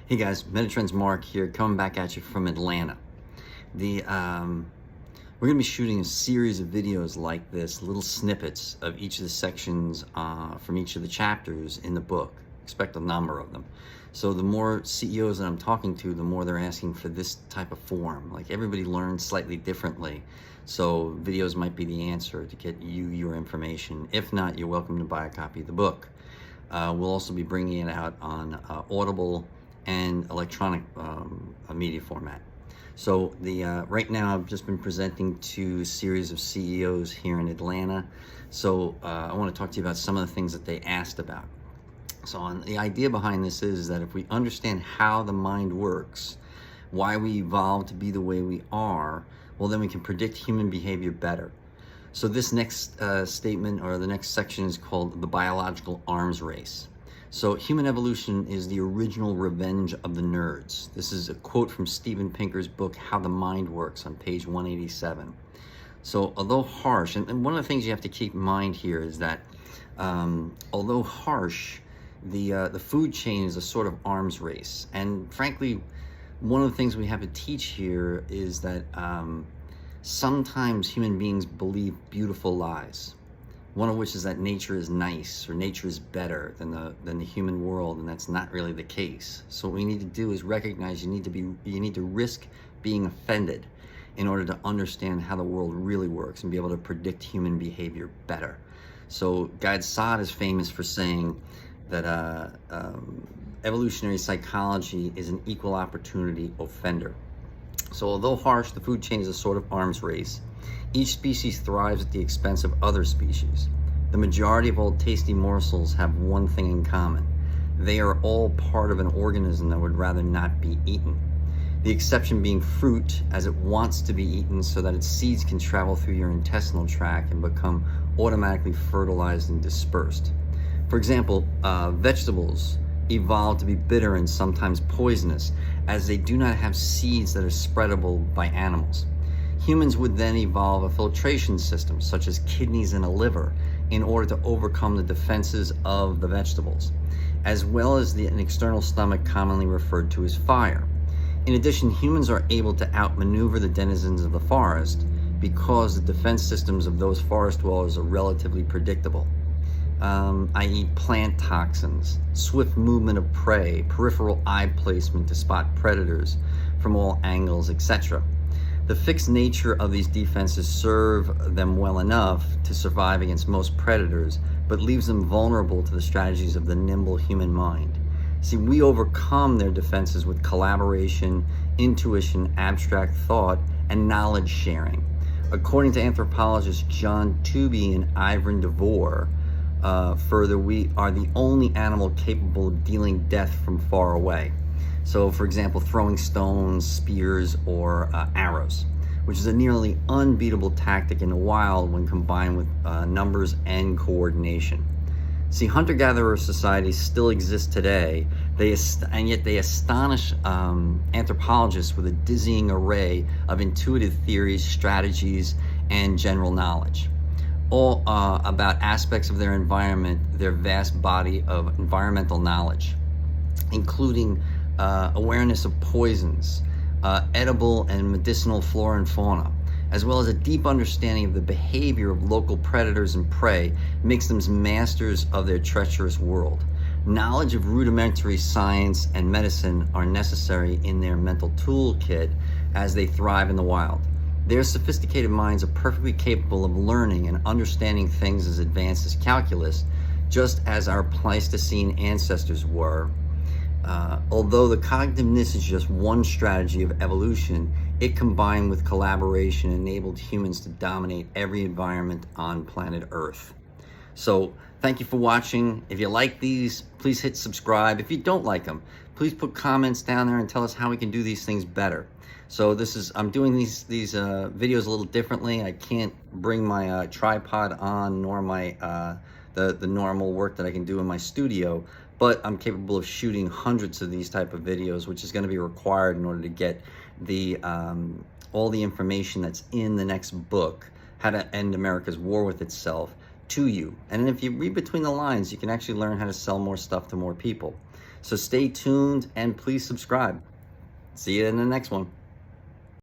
Hey guys, Metatrends Mark here, coming back at you from Atlanta. We're going to be shooting a series of videos like this, little snippets of each of the sections from each of the chapters in the book. Expect a number of them. So the more CEOs that I'm talking to, the more they're asking for this type of form. Like, everybody learns slightly differently. So videos might be the answer to get you your information. If not, you're welcome to buy a copy of the book. We'll also be bringing it out on Audible and electronic media format. So right now I've just been presenting to a series of CEOs here in Atlanta. So I want to talk to you about some of the things that they asked about. So the idea behind this is that if we understand how the mind works, why we evolved to be the way we are, well, then we can predict human behavior better. So this next statement, or the next section, is called the biological arms race. So human evolution is the original revenge of the nerds. This is a quote from Steven Pinker's book, How the Mind Works, on page 187. So although harsh, and one of the things you have to keep in mind here is that although harsh, the food chain is a sort of arms race. And frankly, one of the things we have to teach here is that sometimes human beings believe beautiful lies. One of which is that nature is nice, or nature is better than the human world, and that's not really the case. So what we need to do is recognize you need to risk being offended in order to understand how the world really works and be able to predict human behavior better. So Gad Saad is famous for saying that evolutionary psychology is an equal opportunity offender. So although harsh, the food chain is a sort of arms race. Each species thrives at the expense of other species. The majority of all tasty morsels have one thing in common. They are all part of an organism that would rather not be eaten. The exception being fruit, as it wants to be eaten so that its seeds can travel through your intestinal tract and become automatically fertilized and dispersed. For example, vegetables evolved to be bitter and sometimes poisonous, as they do not have seeds that are spreadable by animals. Humans would then evolve a filtration system, such as kidneys and a liver, in order to overcome the defenses of the vegetables, as well as an external stomach commonly referred to as fire. In addition, humans are able to outmaneuver the denizens of the forest because the defense systems of those forest dwellers are relatively predictable, i.e. plant toxins, swift movement of prey, peripheral eye placement to spot predators from all angles, etc. The fixed nature of these defenses serve them well enough to survive against most predators, but leaves them vulnerable to the strategies of the nimble human mind. See, we overcome their defenses with collaboration, intuition, abstract thought, and knowledge sharing. According to anthropologists John Tooby and Ivan DeVore, further, we are the only animal capable of dealing death from far away. So, for example, throwing stones, spears, or arrows, which is a nearly unbeatable tactic in the wild when combined with numbers and coordination. See, hunter-gatherer societies still exist today, and yet they astonish anthropologists with a dizzying array of intuitive theories, strategies, and general knowledge, all about aspects of their environment, their vast body of environmental knowledge, including awareness of poisons, edible and medicinal flora and fauna, as well as a deep understanding of the behavior of local predators and prey, makes them masters of their treacherous world. Knowledge of rudimentary science and medicine are necessary in their mental toolkit as they thrive in the wild. Their sophisticated minds are perfectly capable of learning and understanding things as advanced as calculus, just as our Pleistocene ancestors were. Although the cognitiveness is just one strategy of evolution, it combined with collaboration enabled humans to dominate every environment on planet Earth. So thank you for watching. If you like these, please hit subscribe. If you don't like them, please put comments down there and tell us how we can do these things better. So I'm doing these videos a little differently. I can't bring my tripod on, nor my the normal work that I can do in my studio, but I'm capable of shooting hundreds of these type of videos, which is going to be required in order to get all the information that's in the next book, How to End America's War with Itself, to you. And if you read between the lines, you can actually learn how to sell more stuff to more people. So stay tuned and please subscribe. See you in the next one.